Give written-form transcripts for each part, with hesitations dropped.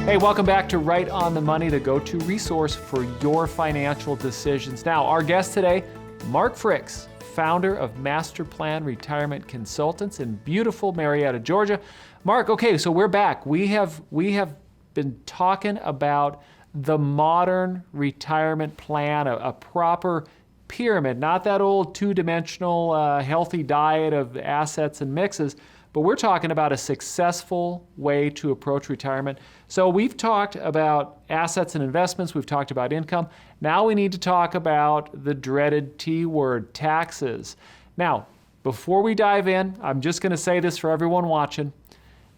Hey, welcome back to Right on the Money, the go-to resource for your financial decisions. Now, our guest today, Mark Fricks, founder of Master Plan Retirement Consultants in beautiful Marietta, Georgia. Mark, okay, so we're back. We have been talking about the modern retirement plan, a proper pyramid, not that old two-dimensional healthy diet of assets and mixes, but we're talking about a successful way to approach retirement. So we've talked about assets and investments, we've talked about income. Now we need to talk about the dreaded T word, taxes. Now, before we dive in, I'm just going to say this for everyone watching.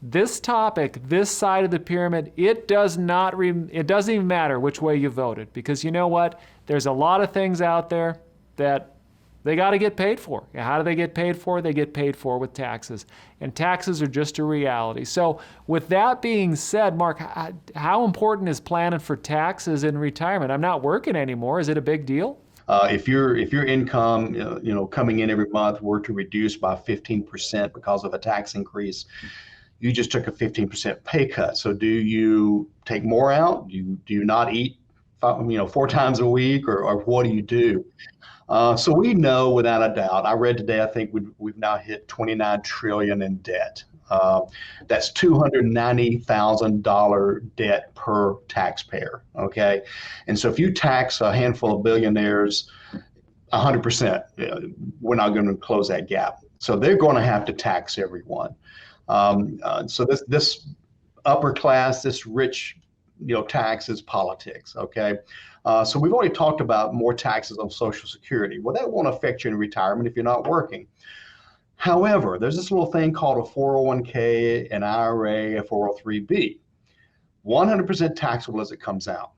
This topic, this side of the pyramid, it doesn't even matter which way you voted, because you know what? There's a lot of things out there that they got to get paid for. How do they get paid for? They get paid for with taxes. And taxes are just a reality. So with that being said, Mark, how important is planning for taxes in retirement? I'm not working anymore. Is it a big deal? If your income, coming in every month were to reduce by 15% because of a tax increase, you just took a 15% pay cut. So do you take more out? Do you not eat, 4 times a week, or what do you do? So we know without a doubt. I read today, I think we've now hit 29 trillion in debt. That's $290,000 debt per taxpayer. Okay, and so if you tax a handful of billionaires 100%, we're not going to close that gap. So they're going to have to tax everyone. So this upper class, this rich, tax is politics. Okay. So we've already talked about more taxes on Social Security. Well, that won't affect you in retirement if you're not working. However, there's this little thing called a 401k, an IRA, a 403b, 100% taxable as it comes out.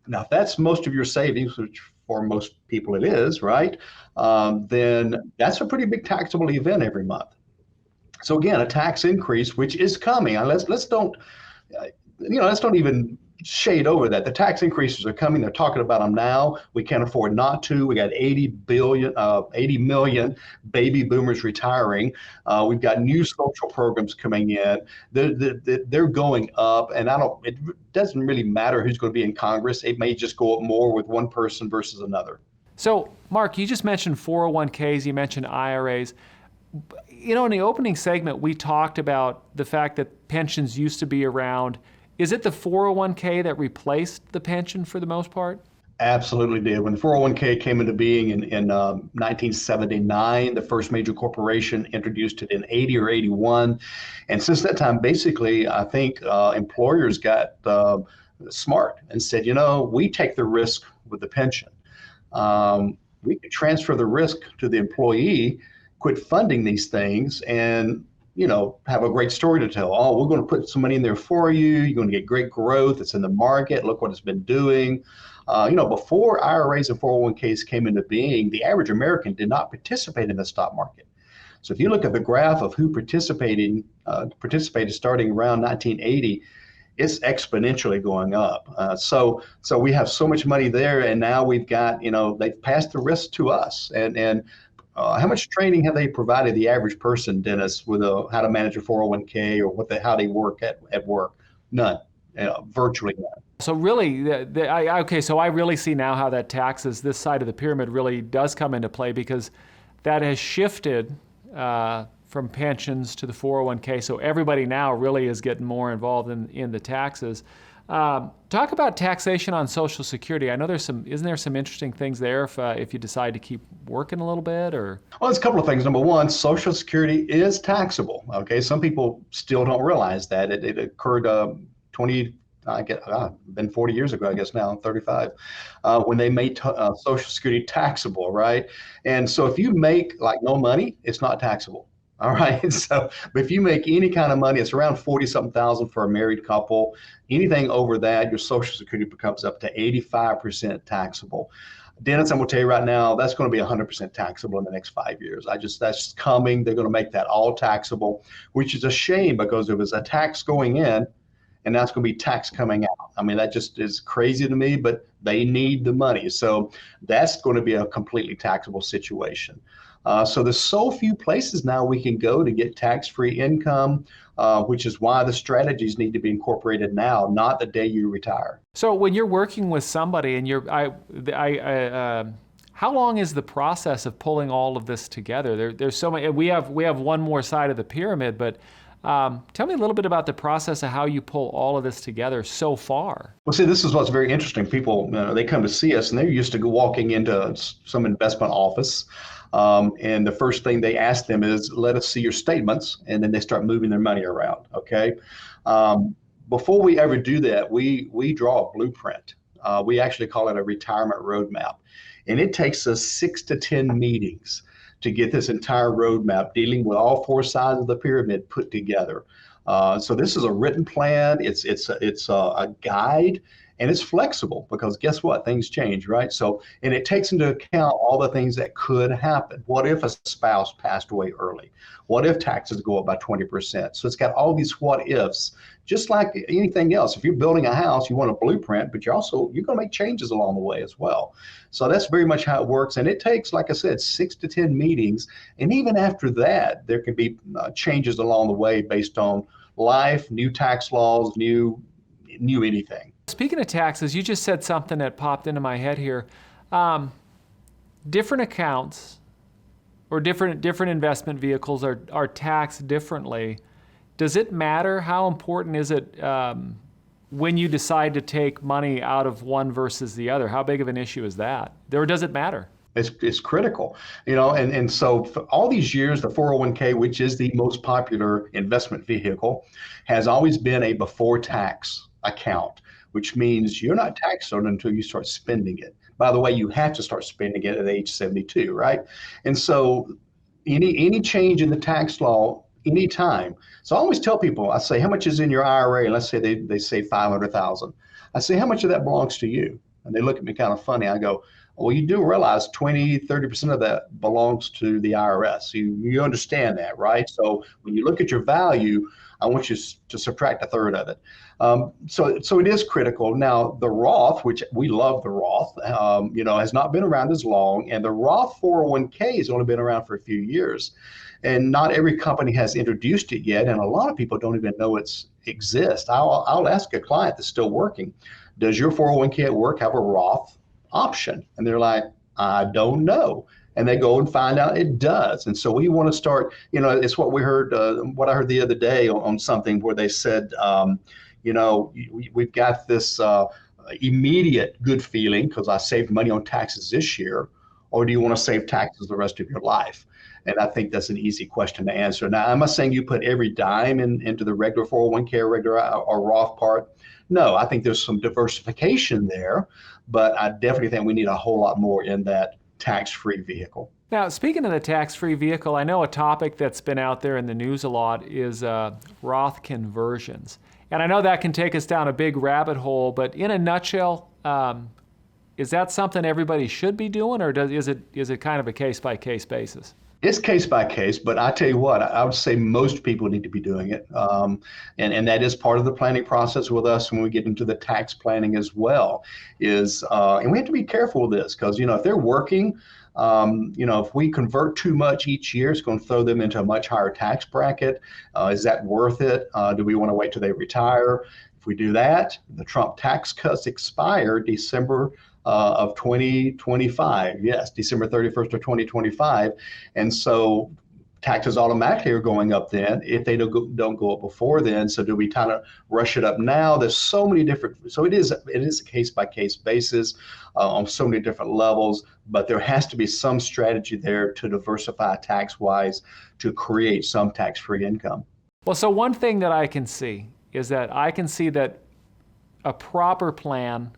Now, if that's most of your savings, which for most people it is, right? Then that's a pretty big taxable event every month. So again, a tax increase, which is coming. Let's don't even shade over that. The tax increases are coming. They're talking about them now. We can't afford not to. We got 80 million baby boomers retiring. We've got new social programs coming in. They're going up, and it doesn't really matter who's going to be in Congress. It may just go up more with one person versus another. So, Mark, you just mentioned 401ks. You mentioned IRAs. In the opening segment, we talked about the fact that pensions used to be around. Is it the 401k that replaced the pension for the most part? Absolutely did. When the 401k came into being in 1979, the first major corporation introduced it in 80 or 81. And since that time, basically, I think employers got smart and said, we take the risk with the pension. We could transfer the risk to the employee, quit funding these things, and have a great story to tell. Oh, we're going to put some money in there for you. You're going to get great growth. It's in the market. Look what it's been doing. Before IRAs and 401ks came into being, the average American did not participate in the stock market. So if you look at the graph of who participated starting around 1980, it's exponentially going up. So we have so much money there, and now we've got, they've passed the risk to us. And how much training have they provided the average person, Dennis, with how to manage a 401k or how they work at work? None, virtually none. So really, so I really see now how that taxes, this side of the pyramid really does come into play, because that has shifted from pensions to the 401k. So everybody now really is getting more involved in the taxes. Talk about taxation on Social Security. I know isn't there some interesting things there if you decide to keep working a little bit, or? Well, there's a couple of things. Number one, Social Security is taxable. Okay, some people still don't realize that it occurred been 40 years ago, I guess now, 35, when they made Social Security taxable, right? And so if you make no money, it's not taxable. All right. So, but if you make any kind of money, it's around 40-something thousand for a married couple. Anything over that, your Social Security becomes up to 85% taxable. Dennis, I'm going to tell you right now, that's going to be 100% taxable in the next 5 years. That's coming. They're going to make that all taxable, which is a shame, because there was a tax going in, and that's going to be tax coming out. I mean, that just is crazy to me, but they need the money. So that's going to be a completely taxable situation. So there's so few places now we can go to get tax-free income, which is why the strategies need to be incorporated now, not the day you retire. So when you're working with somebody and how long is the process of pulling all of this together? There's so many. We have one more side of the pyramid, but tell me a little bit about the process of how you pull all of this together so far. Well, see, this is what's very interesting. People, they come to see us, and they're used to walking into some investment office, and the first thing they ask them is, "Let us see your statements," and then they start moving their money around. Okay. Before we ever do that, we draw a blueprint. We actually call it a retirement roadmap. And it takes us 6 to 10 meetings to get this entire roadmap dealing with all four sides of the pyramid put together. So this is a written plan. It's a guide, and it's flexible because guess what? Things change, right? So, and it takes into account all the things that could happen. What if a spouse passed away early? What if taxes go up by 20%? So it's got all these what ifs, just like anything else. If you're building a house, you want a blueprint, but you're going to make changes along the way as well. So that's very much how it works. And it takes, like I said, 6 to 10 meetings. And even after that, there can be changes along the way based on life, new tax laws, new anything. Speaking of taxes, you just said something that popped into my head here. Different accounts or different investment vehicles are taxed differently. Does it matter? How important is it when you decide to take money out of one versus the other? How big of an issue is that? Or does it matter? It's critical, and so for all these years, the 401k, which is the most popular investment vehicle, has always been a before tax account, which means you're not taxed on it until you start spending it. By the way, you have to start spending it at age 72, right? And so any change in the tax law, anytime. So I always tell people, I say, how much is in your IRA? And let's say they say 500,000. I say, how much of that belongs to you? And they look at me kind of funny. I go, well, you do realize 20-30% of that belongs to the IRS. You understand that, right? So when you look at your value, I want you to subtract a third of it. So it is critical. Now, the Roth, which we love the Roth, has not been around as long. And the Roth 401k has only been around for a few years. And not every company has introduced it yet. And a lot of people don't even know it exists. I'll ask a client that's still working, does your 401k at work have a Roth option? And they're like, I don't know. And they go and find out it does. And so we want to start, it's what we heard, what I heard the other day on something where they said, we've got this immediate good feeling because I saved money on taxes this year, or do you want to save taxes the rest of your life? And I think that's an easy question to answer. Now, I'm not saying you put every dime into the regular 401k or Roth part. No, I think there's some diversification there, but I definitely think we need a whole lot more in that tax-free vehicle. Now, speaking of the tax-free vehicle, I know a topic that's been out there in the news a lot is Roth conversions. And I know that can take us down a big rabbit hole, but in a nutshell, is that something everybody should be doing, or is it kind of a case-by-case basis? It's case by case, but I tell you what, I would say most people need to be doing it. And that is part of the planning process with us when we get into the tax planning as well. And we have to be careful with this because, if they're working, if we convert too much each year, it's going to throw them into a much higher tax bracket. Is that worth it? Do we want to wait till they retire? If we do that, the Trump tax cuts expire December of 2025. Yes, December 31st of 2025. And so taxes automatically are going up then if they don't go up before then. So do we kind of rush it up now? There's so many different, so it is a case by case basis on so many different levels, but there has to be some strategy there to diversify tax wise to create some tax-free income. Well, so one thing that I can see is that a proper plan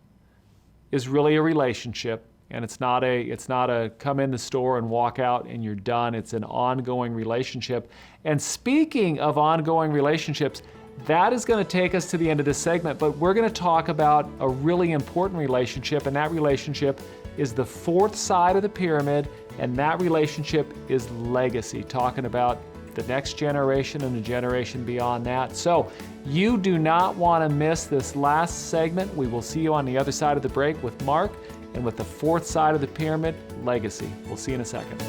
is really a relationship, and it's not a come in the store and walk out and you're done. It's an ongoing relationship. And speaking of ongoing relationships, that is going to take us to the end of this segment, but we're going to talk about a really important relationship, and that relationship is the fourth side of the pyramid, and that relationship is legacy, talking about the next generation and the generation beyond that. So you do not want to miss this last segment. We will see you on the other side of the break with Mark and with the fourth side of the pyramid, legacy. We'll see you in a second.